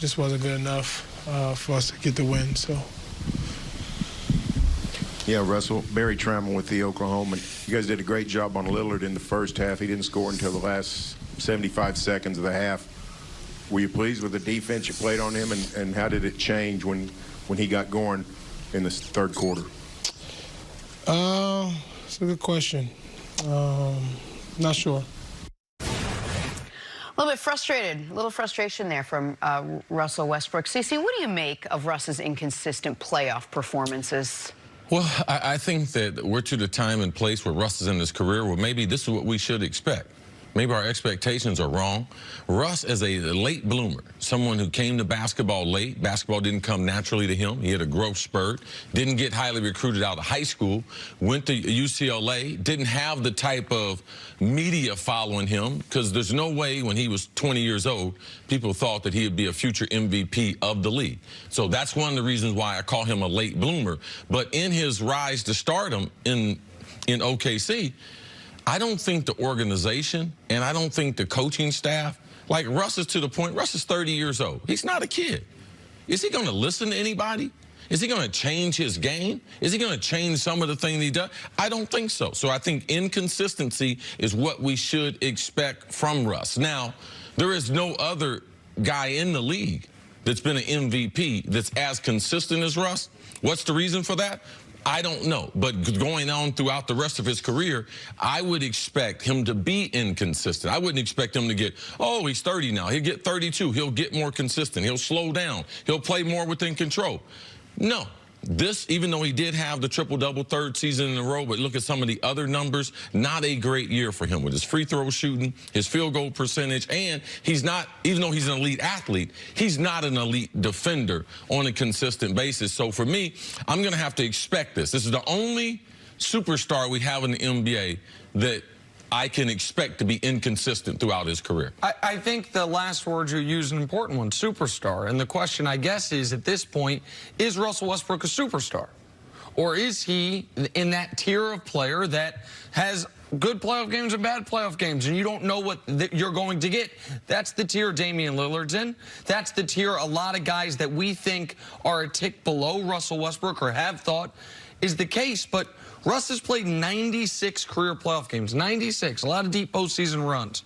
just wasn't good enough for us to get the win. So. Yeah, Russell, Barry Trammell with the Oklahoma. You guys did a great job on Lillard in the first half. He didn't score until the last 75 seconds of the half. Were you pleased with the defense you played on him, and how did it change when he got going in the third quarter? It's a good question. Not sure. A little bit frustrated, a little frustration there from Russell Westbrook. CeCe, what do you make of Russ's inconsistent playoff performances? Well, I think that we're to the time and place where Russ is in his career where maybe this is what we should expect. Maybe our expectations are wrong. Russ is a late bloomer, someone who came to basketball late. Basketball didn't come naturally to him. He had a growth spurt, didn't get highly recruited out of high school, went to UCLA, didn't have the type of media following him, because there's no way when he was 20 years old, people thought that he would be a future MVP of the league. So that's one of the reasons why I call him a late bloomer. But in his rise to stardom in OKC, I don't think the organization and I don't think the coaching staff, like Russ is to the point, Russ is 30 years old. He's not a kid. Is he going to listen to anybody? Is he going to change his game? Is he going to change some of the things he does? I don't think so. So I think inconsistency is what we should expect from Russ. Now, there is no other guy in the league that's been an MVP that's as consistent as Russ. What's the reason for that? I don't know, but going on throughout the rest of his career, I would expect him to be inconsistent. I wouldn't expect him to get, oh, he's 30 now. He'll get 32. He'll get more consistent. He'll slow down. He'll play more within control. No. This, even though he did have the triple-double third season in a row, but look at some of the other numbers, not a great year for him with his free throw shooting, his field goal percentage, and he's not, even though he's an elite athlete, he's not an elite defender on a consistent basis. So for me, I'm going to have to expect this. This is the only superstar we have in the NBA that I can expect to be inconsistent throughout his career. I think the last word you used an important one, superstar. And the question, I guess, is at this point, is Russell Westbrook a superstar? Or is he in that tier of player that has good playoff games and bad playoff games, and you don't know what you're going to get? That's the tier Damian Lillard's in. That's the tier a lot of guys that we think are a tick below Russell Westbrook or have thought is the case. But Russ has played 96 career playoff games, 96, a lot of deep postseason runs.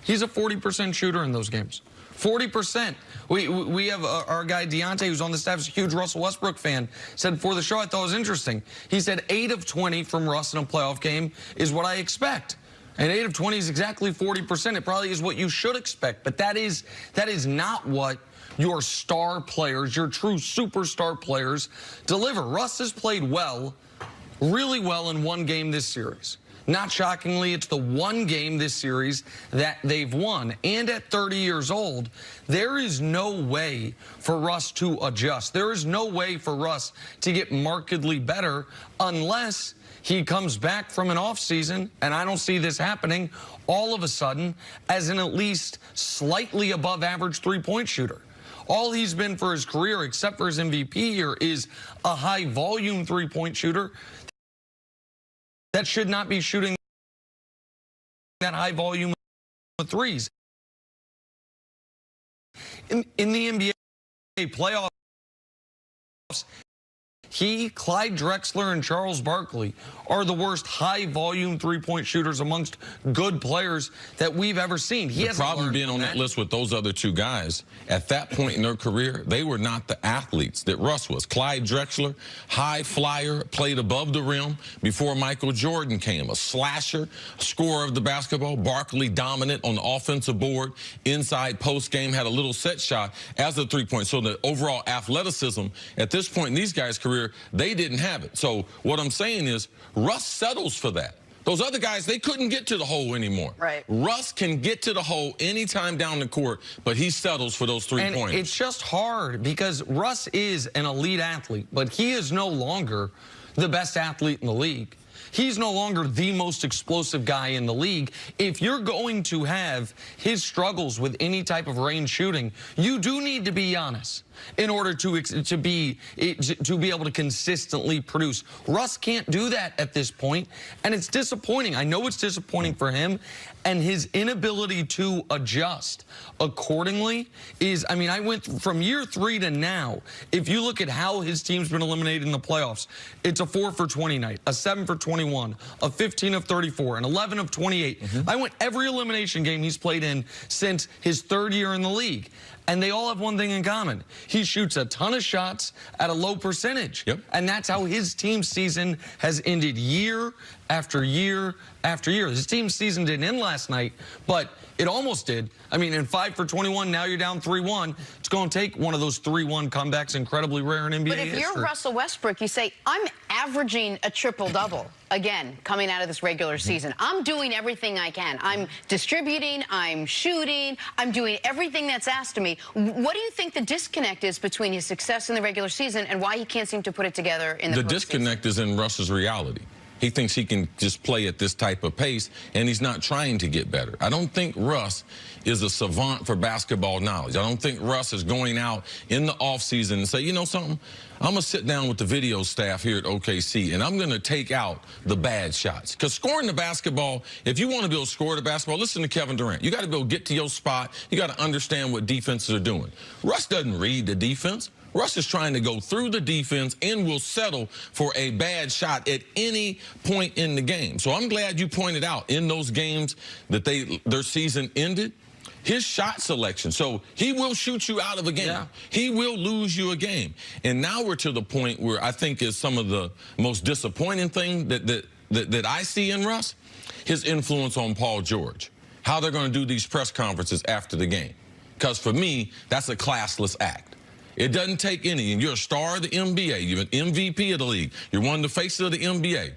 He's a 40% shooter in those games. 40%. We have our guy Deontay, who's on the staff, is a huge Russell Westbrook fan, said before the show, I thought it was interesting. He said 8 of 20 from Russ in a playoff game is what I expect. And 8 of 20 is exactly 40%. It probably is what you should expect. But that is not what your star players, your true superstar players, deliver. Russ has played well, really well in one game this series. Not shockingly, it's the one game this series that they've won. And at 30 years old, there is no way for Russ to adjust. There is no way for Russ to get markedly better unless he comes back from an offseason, and I don't see this happening, all of a sudden as an at least slightly above average three-point shooter. All he's been for his career, except for his MVP year, is a high-volume three-point shooter that should not be shooting that high volume of threes. In the NBA playoffs, he, Clyde Drexler, and Charles Barkley are the worst high-volume three-point shooters amongst good players that we've ever seen. The problem being on that list with those other two guys, at that point in their career, they were not the athletes that Russ was. Clyde Drexler, high flyer, played above the rim before Michael Jordan came. A slasher, scorer of the basketball. Barkley dominant on the offensive board. Inside post game, had a little set shot as a three-point. So the overall athleticism at this point in these guys' career, they didn't have it. So what I'm saying is Russ settles for that. Those other guys, they couldn't get to the hole anymore. Right. Russ can get to the hole anytime down the court, but he settles for those 3 points. It's just hard because Russ is an elite athlete, but he is no longer the best athlete in the league. he's no longer the most explosive guy in the league. If you're going to have his struggles with any type of range shooting, you do need to be Giannis in order to be able to consistently produce. Russ can't do that at this point, and it's disappointing. I know it's disappointing for him, and his inability to adjust accordingly is, I mean, I went from year 3 to now. If you look at how his team's been eliminated in the playoffs, it's a 4 for 20 night, a 7 for 21, a 15 of 34, an 11 of 28. I went every elimination game he's played in since his 3rd year in the league. And they all have one thing in common. He shoots a ton of shots at a low percentage. Yep. And that's how his team's season has ended year after year after year. His team's season didn't end last night, but it almost did. I mean, in 5 for 21, now you're down 3-1. It's going to take one of those 3-1 comebacks, incredibly rare in NBA history. But if you're Russell Westbrook, you say, I'm averaging a triple-double, again, coming out of this regular season. I'm doing everything I can. I'm distributing, I'm shooting, I'm doing everything that's asked of me. What do you think the disconnect is between his success in the regular season and why he can't seem to put it together in the postseason? The disconnect is in Russ's reality. He thinks he can just play at this type of pace, and he's not trying to get better. I don't think Russ is a savant for basketball knowledge. I don't think Russ is going out in the offseason and say, you know something, I'm going to sit down with the video staff here at OKC, and I'm going to take out the bad shots. Because scoring the basketball, if you want to be able to score the basketball, listen to Kevin Durant. You got to be able to get to your spot. You got to understand what defenses are doing. Russ doesn't read the defense. Russ is trying to go through the defense and will settle for a bad shot at any point in the game. So I'm glad you pointed out in those games that their season ended, his shot selection. So he will shoot you out of a game. Yeah. He will lose you a game. And now we're to the point where I think is some of the most disappointing thing that I see in Russ, his influence on Paul George, how they're going to do these press conferences after the game. Because for me, that's a classless act. It doesn't take any. And you're a star of the NBA. You're an MVP of the league. You're one of the faces of the NBA.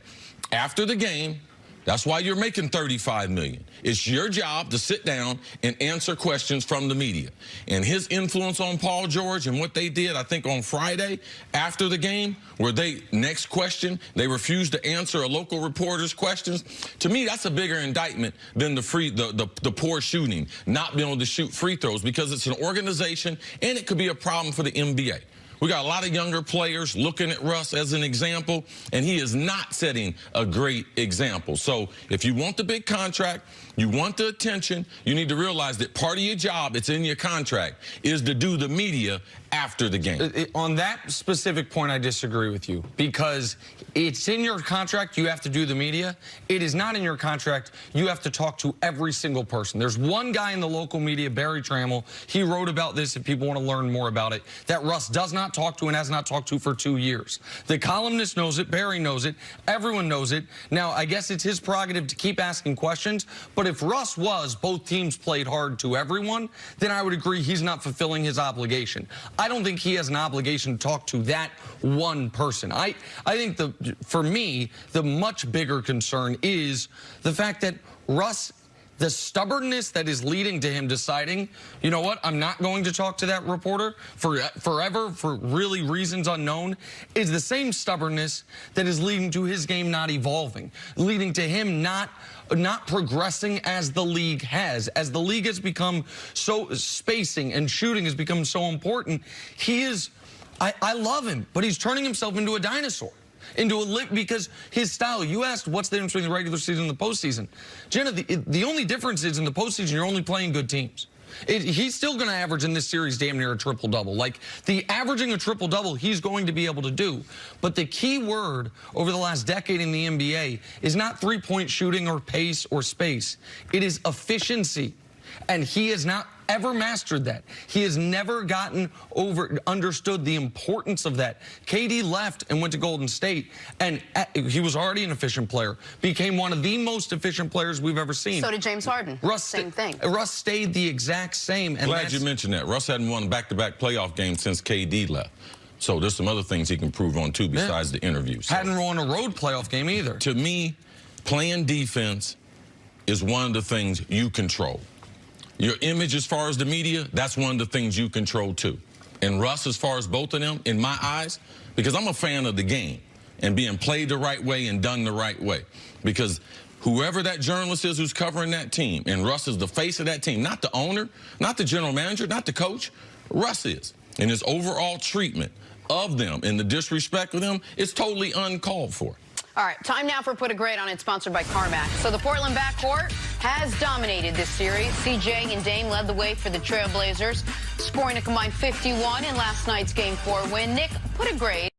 After the game, that's why you're making $35 million. It's your job to sit down and answer questions from the media. And his influence on Paul George and what they did, I think, on Friday after the game, where next question, they refused to answer a local reporter's questions. To me, that's a bigger indictment than the poor shooting, not being able to shoot free throws, because it's an organization and it could be a problem for the NBA. We got a lot of younger players looking at Russ as an example, and he is not setting a great example. So if you want the big contract, you want the attention, you need to realize that part of your job, it's in your contract, is to do the media after the game. On that specific point, I disagree with you, because it's in your contract you have to do the media. It is not in your contract you have to talk to every single person. There's one guy in the local media, Barry Trammell. He wrote about this if people want to learn more about it, that Russ does not talk to and has not talked to for 2 years. The columnist knows it, Barry knows it, everyone knows it. Now, I guess it's his prerogative to keep asking questions, but if Russ was, both teams played hard to everyone, then I would agree he's not fulfilling his obligation. I don't think he has an obligation to talk to that one person. I think for me, the much bigger concern is the fact that Russ, the stubbornness that is leading to him deciding, you know what, I'm not going to talk to that reporter forever for really reasons unknown, is the same stubbornness that is leading to his game not evolving, leading to him not progressing as the league has. As the league has become so, spacing and shooting has become so important, he is, I love him, but he's turning himself into a dinosaur. Because his style, you asked what's the difference between the regular season and the postseason. Jenna, the only difference is in the postseason, you're only playing good teams. He's still going to average in this series damn near a triple-double. Like, the averaging a triple-double, he's going to be able to do. But the key word over the last decade in the NBA is not three-point shooting or pace or space. It is efficiency. And he has not ever mastered that. He has never understood the importance of that. KD left and went to Golden State, and he was already an efficient player, became one of the most efficient players we've ever seen. So did James Harden. Same thing. Russ stayed the exact same. And glad you mentioned that. Russ hadn't won a back-to-back playoff game since KD left. So there's some other things he can prove on, too, besides the interviews. So, hadn't won a road playoff game either. To me, playing defense is one of the things you control. Your image as far as the media, that's one of the things you control too. And Russ, as far as both of them, in my eyes, because I'm a fan of the game, and being played the right way and done the right way. Because whoever that journalist is who's covering that team, and Russ is the face of that team, not the owner, not the general manager, not the coach, Russ is. And his overall treatment of them and the disrespect of them is totally uncalled for. All right, time now for Put a Grade on It, sponsored by Carmack. So the Portland backcourt has dominated this series. CJ and Dame led the way for the Trailblazers, scoring a combined 51 in last night's Game 4 win. Nick, put a grade